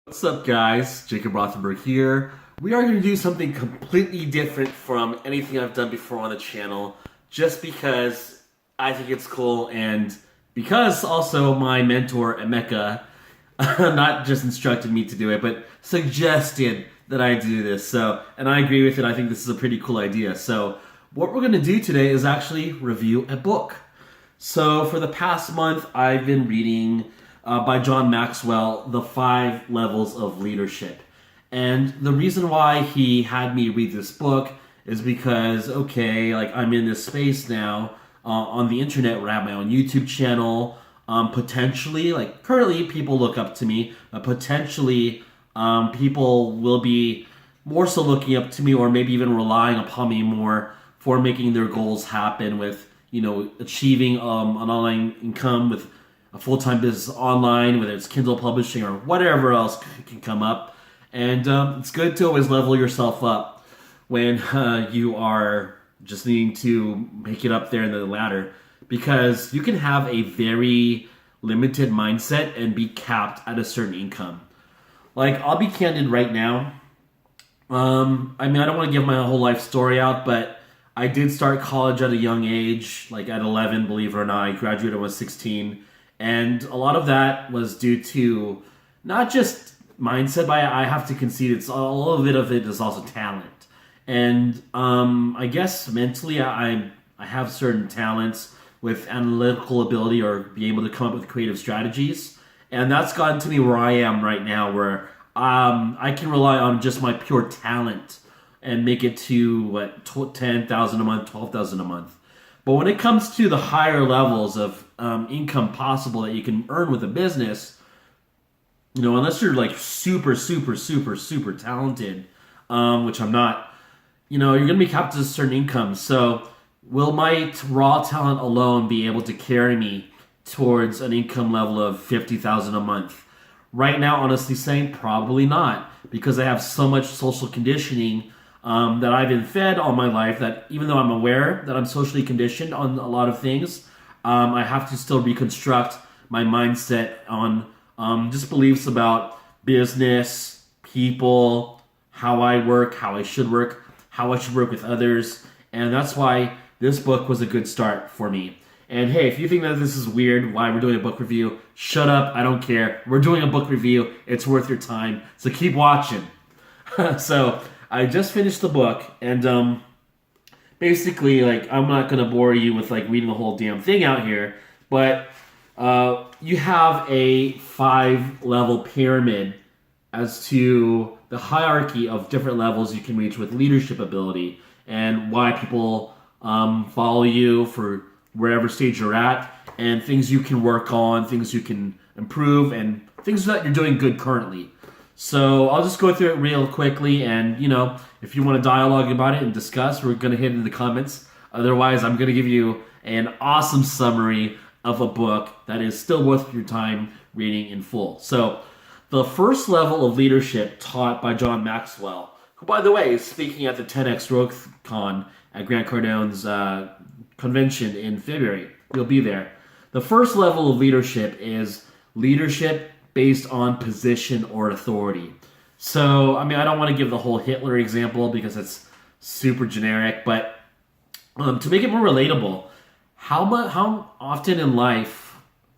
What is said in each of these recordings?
What's up, guys? Jacob Rothenberg here. We are going to do something completely different from anything I've done before on the channel, just because I think it's cool and because also my mentor, Emeka, not just instructed me to do it, but suggested that I do this. And I agree with it. I think this is a pretty cool idea. So, what we're going to do today is actually review a book. So, for the past month, I've been reading by John Maxwell, The 5 Levels of Leadership. And the reason why he had me read this book is because, I'm in this space now on the internet where I have my own YouTube channel. Potentially, currently people look up to me. Potentially, people will be more so looking up to me or maybe even relying upon me more for making their goals happen with, achieving an online income with a full-time business online, whether it's Kindle publishing or whatever else can come up. And it's good to always level yourself up when you are just needing to make it up there in the ladder, because you can have a very limited mindset and be capped at a certain income. I'll be candid right now. I don't want to give my whole life story out, but I did start college at a young age, at 11, believe it or not. I graduated when I was 16. And a lot of that was due to not just mindset, but I have to concede a little bit of it is also talent. And I guess mentally I have certain talents with analytical ability or being able to come up with creative strategies. And that's gotten to me where I am right now, where I can rely on just my pure talent and make it to 10,000 a month, 12,000 a month. But when it comes to the higher levels of income possible that you can earn with a business, unless you're super, super, super, super talented, which I'm not, you're going to be capped at a certain income. So will my raw talent alone be able to carry me towards an income level of 50,000 a month? Right now, honestly saying, probably not, because I have so much social conditioning that I've been fed all my life, that even though I'm aware that I'm socially conditioned on a lot of things, I have to still reconstruct my mindset on just beliefs about business, people, how I work, how I should work, how I should work with others. And that's why this book was a good start for me. And hey, if you think that this is weird, why we're doing a book review, shut up, I don't care. We're doing a book review, it's worth your time, so keep watching. So, I just finished the book, and basically, I'm not going to bore you with, reading the whole damn thing out here, but you have a 5-level pyramid as to the hierarchy of different levels you can reach with leadership ability, and why people follow you for wherever stage you're at, and things you can work on, things you can improve, and things that you're doing good currently. So I'll just go through it real quickly, and if you want to dialogue about it and discuss, we're going to hit it in the comments. Otherwise, I'm going to give you an awesome summary of a book that is still worth your time reading in full. So the first level of leadership taught by John Maxwell, who, by the way, is speaking at the 10X Growth Con at Grant Cardone's convention in February. You'll be there. The first level of leadership is leadership based on position or authority. So, I don't want to give the whole Hitler example because it's super generic, but to make it more relatable, how often in life,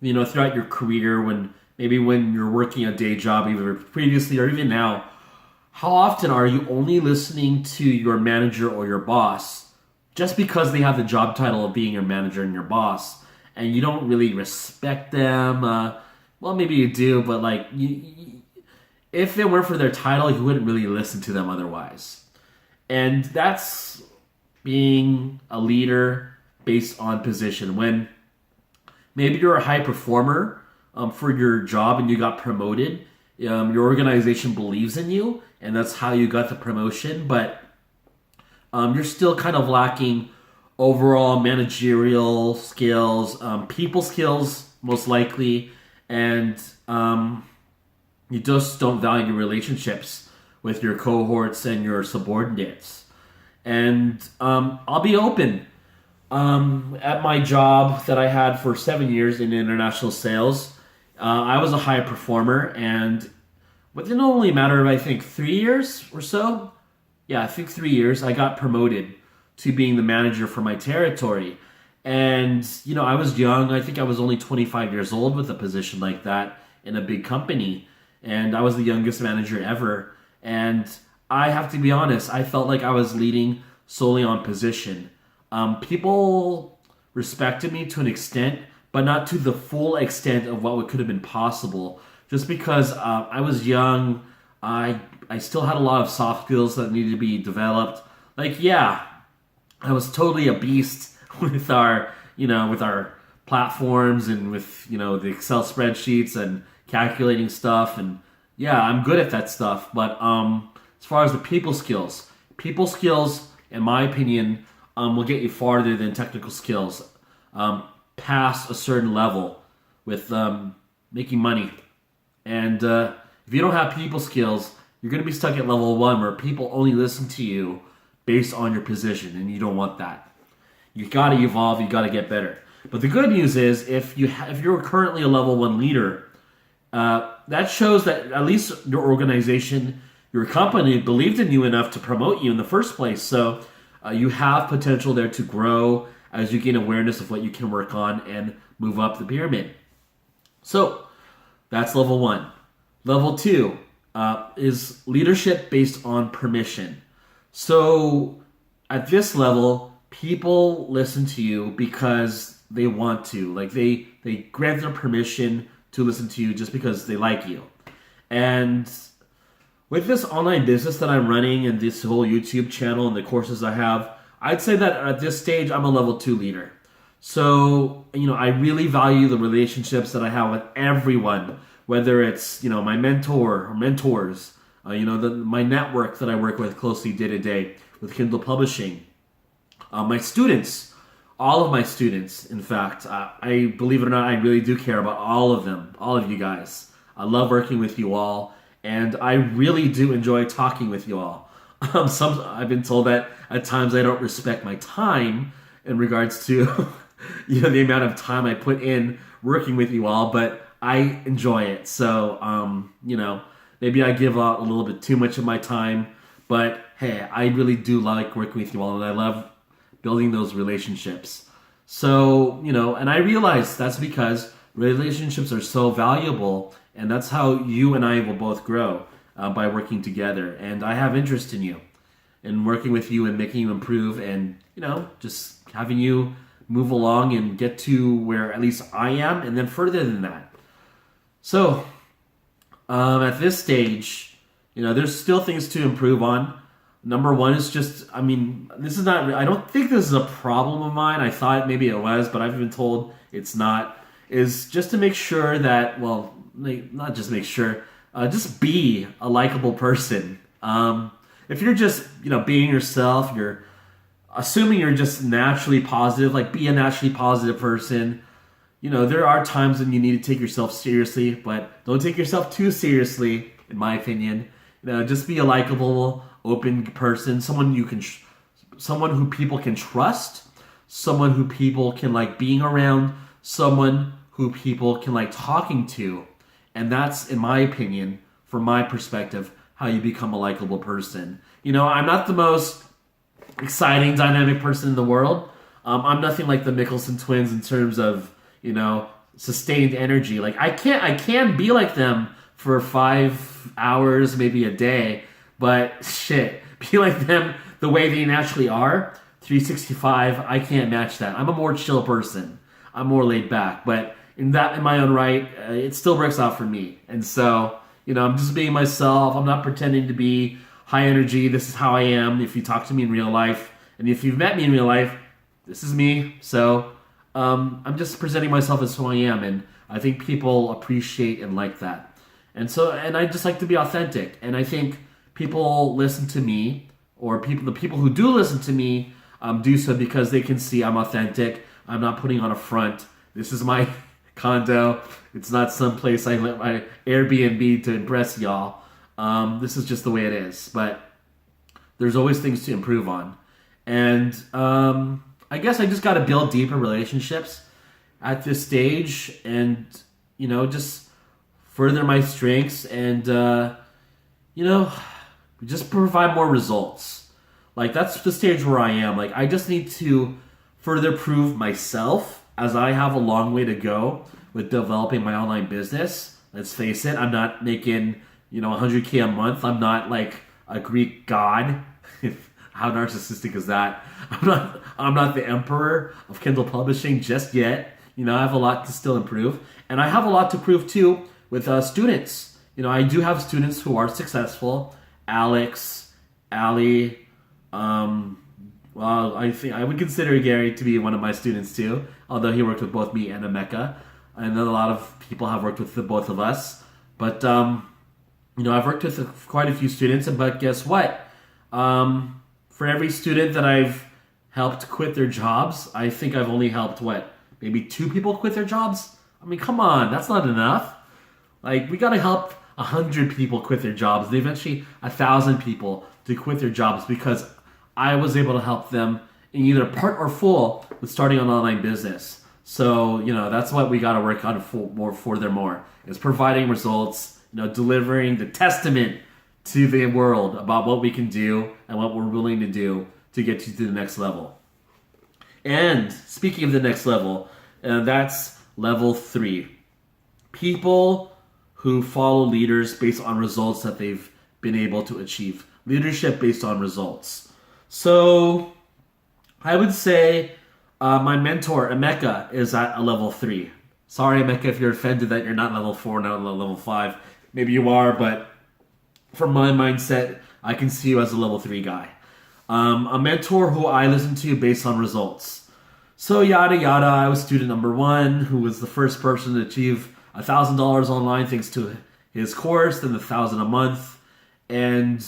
throughout your career, when you're working a day job, either previously or even now, how often are you only listening to your manager or your boss just because they have the job title of being your manager and your boss, and you don't really respect them? Well, maybe you do, but if it weren't for their title, you wouldn't really listen to them otherwise. And that's being a leader based on position. When maybe you're a high performer for your job and you got promoted, your organization believes in you, and that's how you got the promotion, but you're still kind of lacking overall managerial skills, people skills, most likely, and you just don't value relationships with your cohorts and your subordinates. And I'll be open. At my job that I had for 7 years in international sales, I was a high performer, and within only a matter of, I think, 3 years or so. Yeah, I think 3 years, I got promoted to being the manager for my territory. And, I was young. I think I was only 25 years old with a position like that in a big company. And I was the youngest manager ever. And I have to be honest, I felt like I was leading solely on position. People respected me to an extent, but not to the full extent of what could have been possible. Just because I was young, I still had a lot of soft skills that needed to be developed. Like, yeah, I was totally a beast with our platforms and with, the Excel spreadsheets and calculating stuff. And yeah, I'm good at that stuff. But as far as the people skills, in my opinion, will get you farther than technical skills past a certain level with making money. And if you don't have people skills, you're going to be stuck at level 1 where people only listen to you based on your position, and you don't want that. You got to evolve. You got to get better. But the good news is, if you're currently a level 1 leader, that shows that at least your organization, your company believed in you enough to promote you in the first place. So you have potential there to grow as you gain awareness of what you can work on and move up the pyramid. So that's level 1. Level 2 is leadership based on permission. So at this level, people listen to you because they want to. Like they grant their permission to listen to you just because they like you. And with this online business that I'm running and this whole YouTube channel and the courses I have, I'd say that at this stage, I'm a level 2 leader. So, I really value the relationships that I have with everyone, whether it's, my mentor or mentors, my network that I work with closely day to day with Kindle Publishing. My students, all of my students, in fact, I believe it or not, I really do care about all of them, all of you guys. I love working with you all, and I really do enjoy talking with you all. I've been told that at times I don't respect my time in regards to the amount of time I put in working with you all, but I enjoy it. So, maybe I give out a little bit too much of my time, but hey, I really do like working with you all, and I love building those relationships. So, and I realize that's because relationships are so valuable, and that's how you and I will both grow by working together. And I have interest in you, and working with you and making you improve, and, just having you move along and get to where at least I am, and then further than that. So, at this stage, there's still things to improve on. Number 1 is just, I don't think this is a problem of mine. I thought maybe it was, but I've been told it's not. Is just to make sure that, well, not just make sure, just be a likable person. If you're just, being yourself, you're assuming you're just naturally positive, like be a naturally positive person. There are times when you need to take yourself seriously, but don't take yourself too seriously, in my opinion. Just be a likable, open person, someone who people can trust, someone who people can like being around, someone who people can like talking to. And that's, in my opinion, from my perspective, how you become a likable person. I'm not the most exciting, dynamic person in the world. I'm nothing like the Mickelson twins in terms of, sustained energy. Like I can be like them for 5 hours, maybe a day, but shit, be like them the way they naturally are, 365, I can't match that. I'm a more chill person. I'm more laid back, but in my own right, it still works out for me. And so, I'm just being myself. I'm not pretending to be high energy. This is how I am. If you talk to me in real life, and if you've met me in real life, this is me. So, I'm just presenting myself as who I am, and I think people appreciate and like that. And I just like to be authentic. And I think people listen to me, or the people who do listen to me do so because they can see I'm authentic. I'm not putting on a front. This is my condo. It's not some place I let my Airbnb to impress y'all. This is just the way it is. But there's always things to improve on. And I guess I just got to build deeper relationships at this stage and, just further my strengths and just provide more results. Like, that's the stage where I am. Like, I just need to further prove myself, as I have a long way to go with developing my online business. Let's face it, I'm not making, 100K a month. I'm not like a Greek god. How narcissistic is that? I'm not the emperor of Kindle publishing just yet. I have a lot to still improve. And I have a lot to prove too with students. I do have students who are successful. Alex, Ali, well, I think I would consider Gary to be one of my students too, although he worked with both me and Emeka. I know a lot of people have worked with the both of us. But, I've worked with quite a few students, but guess what? For every student that I've helped quit their jobs, I think I've only helped, maybe 2 people quit their jobs? I mean, come on, that's not enough. Like, we gotta help 100 people quit their jobs, and eventually 1,000 people to quit their jobs, because I was able to help them in either part or full with starting an online business. So, that's what we gotta work on furthermore, is providing results, delivering the testament to the world about what we can do and what we're willing to do to get you to the next level. And speaking of the next level, that's level 3. People who follow leaders based on results that they've been able to achieve. Leadership based on results. So I would say my mentor, Emeka, is at a level 3. Sorry, Emeka, if you're offended that you're not level 4, not level 5. Maybe you are, but from my mindset, I can see you as a level 3 guy. A mentor who I listen to based on results. So yada yada, I was student number 1, who was the first person to achieve $1,000 online thanks to his course, then $1,000 a month. And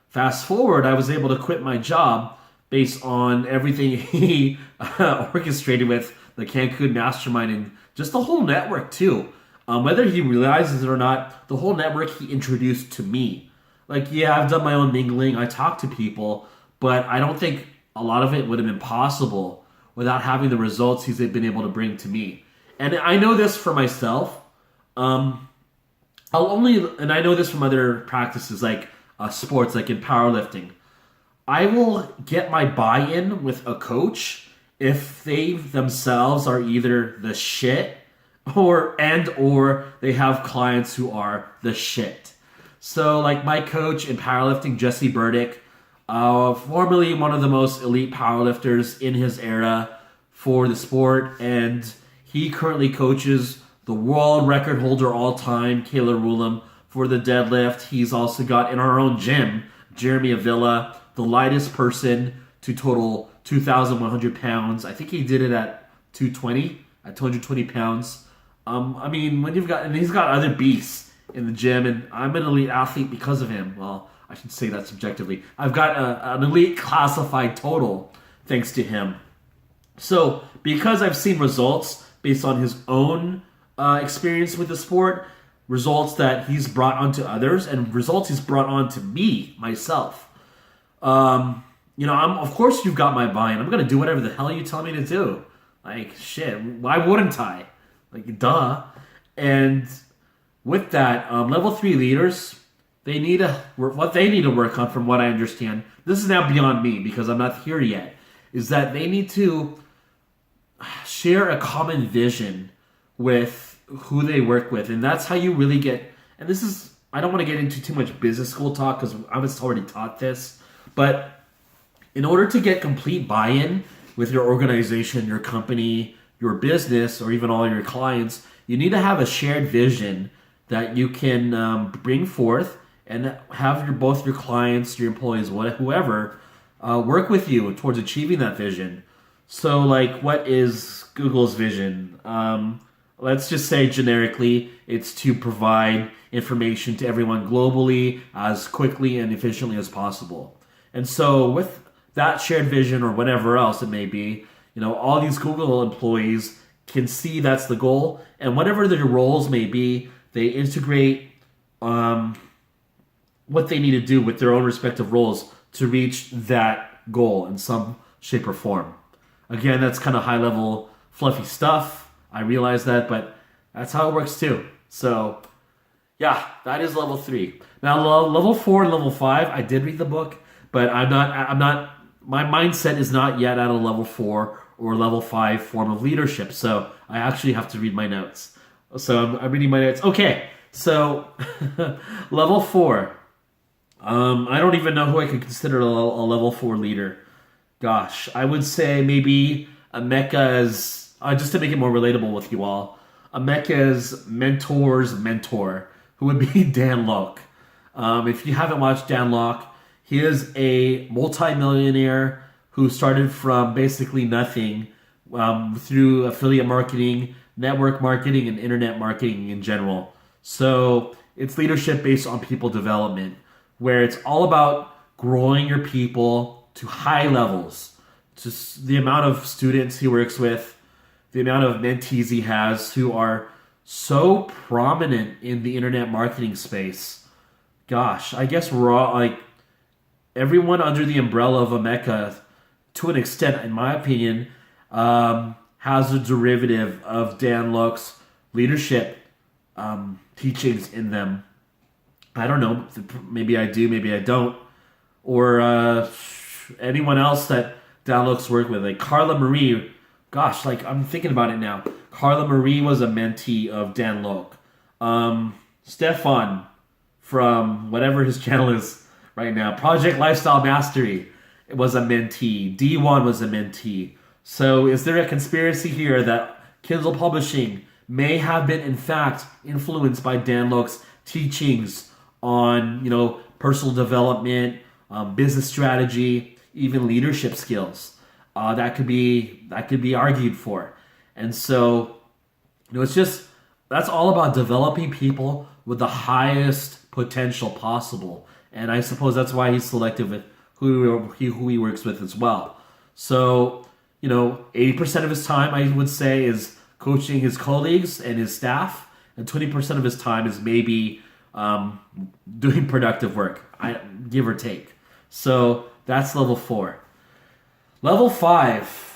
fast forward, I was able to quit my job based on everything he orchestrated with the Cancun Mastermind and just the whole network too. Whether he realizes it or not, the whole network he introduced to me. Like, yeah, I've done my own mingling, I talk to people, but I don't think a lot of it would have been possible without having the results he's been able to bring to me. And I know this for myself. And I know this from other practices like sports, like in powerlifting. I will get my buy-in with a coach if they themselves are either the shit or they have clients who are the shit. So like my coach in powerlifting, Jesse Burdick, formerly one of the most elite powerlifters in his era for the sport, and he currently coaches the world record holder all time, Kayla Rulam, for the deadlift. He's also got in our own gym, Jeremy Avila, the lightest person to total 2,100 pounds. I think he did it at 220 pounds. When you've got, and he's got other beasts in the gym, and I'm an elite athlete because of him. Well, I should say that subjectively. I've got an elite classified total thanks to him. So, because I've seen results based on his own experience with the sport, results that he's brought onto others, and results he's brought on to me, myself. Of course you've got my buy-in. I'm going to do whatever the hell you tell me to do. Like, shit, why wouldn't I? Like, duh. And with that, level 3 leaders, what they need to work on, from what I understand, this is now beyond me because I'm not here yet, is that they need to share a common vision with who they work with. And that's how you really get, and this is, I don't want to get into too much business school talk because I was already taught this, but in order to get complete buy-in with your organization, your company, your business, or even all your clients, you need to have a shared vision that you can bring forth and have both your clients, your employees, whoever, work with you towards achieving that vision. So, like, what is Google's vision? Let's just say generically, it's to provide information to everyone globally as quickly and efficiently as possible. And so with that shared vision or whatever else it may be, all these Google employees can see that's the goal, and whatever their roles may be, they integrate what they need to do with their own respective roles to reach that goal in some shape or form. Again, that's kind of high-level, fluffy stuff. I realize that, but that's how it works too. So, Yeah, that is level 3. Now, level 4 and level 5, I did read the book, but my mindset is not yet at a level 4 or level 5 form of leadership. So I actually have to read my notes. So I'm reading my notes. Okay, so level 4. I don't even know who I could consider a level 4 leader. Gosh, I would say maybe Emeka's, just to make it more relatable with you all, Emeka's mentor's mentor, who would be Dan Lok. If you haven't watched Dan Lok, he is a multi-millionaire who started from basically nothing through affiliate marketing, network marketing, and internet marketing in general. So it's leadership based on people development, where it's all about growing your people to high levels. Just the amount of students he works with, the amount of mentees he has who are so prominent in the internet marketing space. Gosh, I guess we're all like everyone under the umbrella of Emeka, to an extent, in my opinion, has a derivative of Dan Lok's leadership teachings in them. I don't know. Maybe I do, maybe I don't. Or anyone else that Dan Lok's worked with, like Carla Marie. Gosh, like I'm thinking about it now. Carla Marie was a mentee of Dan Lok. Stefan from whatever his channel is right now, Project Lifestyle Mastery, was a mentee. D1 was a mentee. So is there a conspiracy here that Kindle Publishing may have been in fact influenced by Dan Lok's teachings on, personal development, business strategy, even leadership skills? That could be argued for. And so, it's just, that's all about developing people with the highest potential possible. And I suppose that's why he's selective with who he works with as well. So, 80% of his time, I would say, is coaching his colleagues and his staff, and 20% of his time is maybe doing productive work, give or take. So that's level 4. Level 5.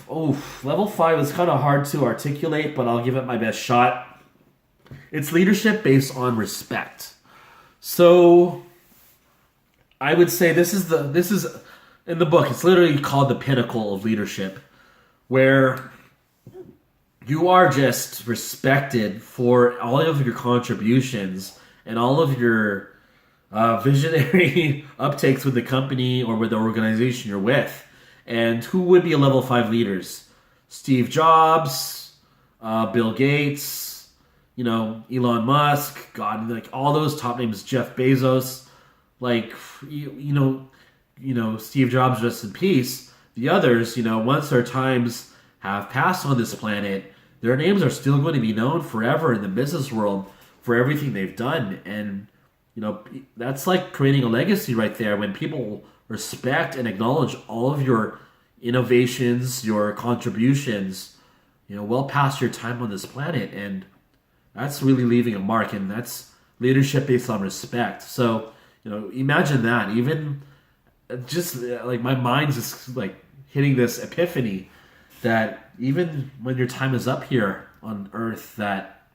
Level 5 is kind of hard to articulate, but I'll give it my best shot. It's leadership based on respect. So I would say this is in the book, it's literally called the pinnacle of leadership, where you are just respected for all of your contributions and all of your visionary uptakes with the company or with the organization you're with. And who would be level 5 leaders? Steve Jobs, Bill Gates, Elon Musk, God, like all those top names, Jeff Bezos, like, Steve Jobs, rest in peace. The others, once their times have passed on this planet, their names are still going to be known forever in the business world for everything they've done. And, that's like creating a legacy right there when people respect and acknowledge all of your innovations, your contributions, well past your time on this planet. And that's really leaving a mark, and that's leadership based on respect. So, imagine that. Even just like my mind's just like hitting this epiphany that even when your time is up here on Earth, that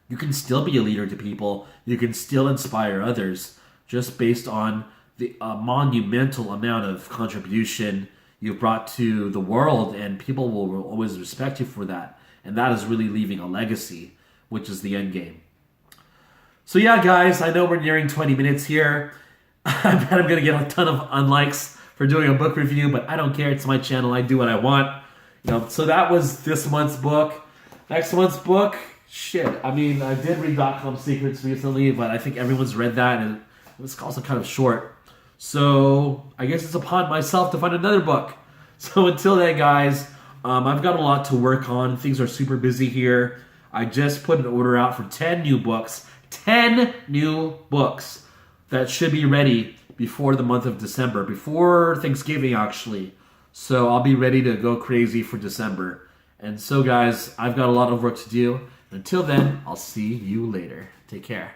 you can still be a leader to people. You can still inspire others just based on the monumental amount of contribution you've brought to the world, and people will always respect you for that. And that is really leaving a legacy, which is the end game. So yeah, guys, I know we're nearing 20 minutes here. I bet I'm going to get a ton of unlikes for doing a book review, but I don't care. It's my channel. I do what I want. So that was this month's book. Next month's book, I did read .com Secrets recently, but I think everyone's read that, and it was also kind of short. So I guess it's upon myself to find another book. So until then, guys, I've got a lot to work on. Things are super busy here. I just put an order out for 10 new books. 10 new books that should be ready before the month of December, before Thanksgiving, actually. So I'll be ready to go crazy for December. And so, guys, I've got a lot of work to do. Until then, I'll see you later. Take care.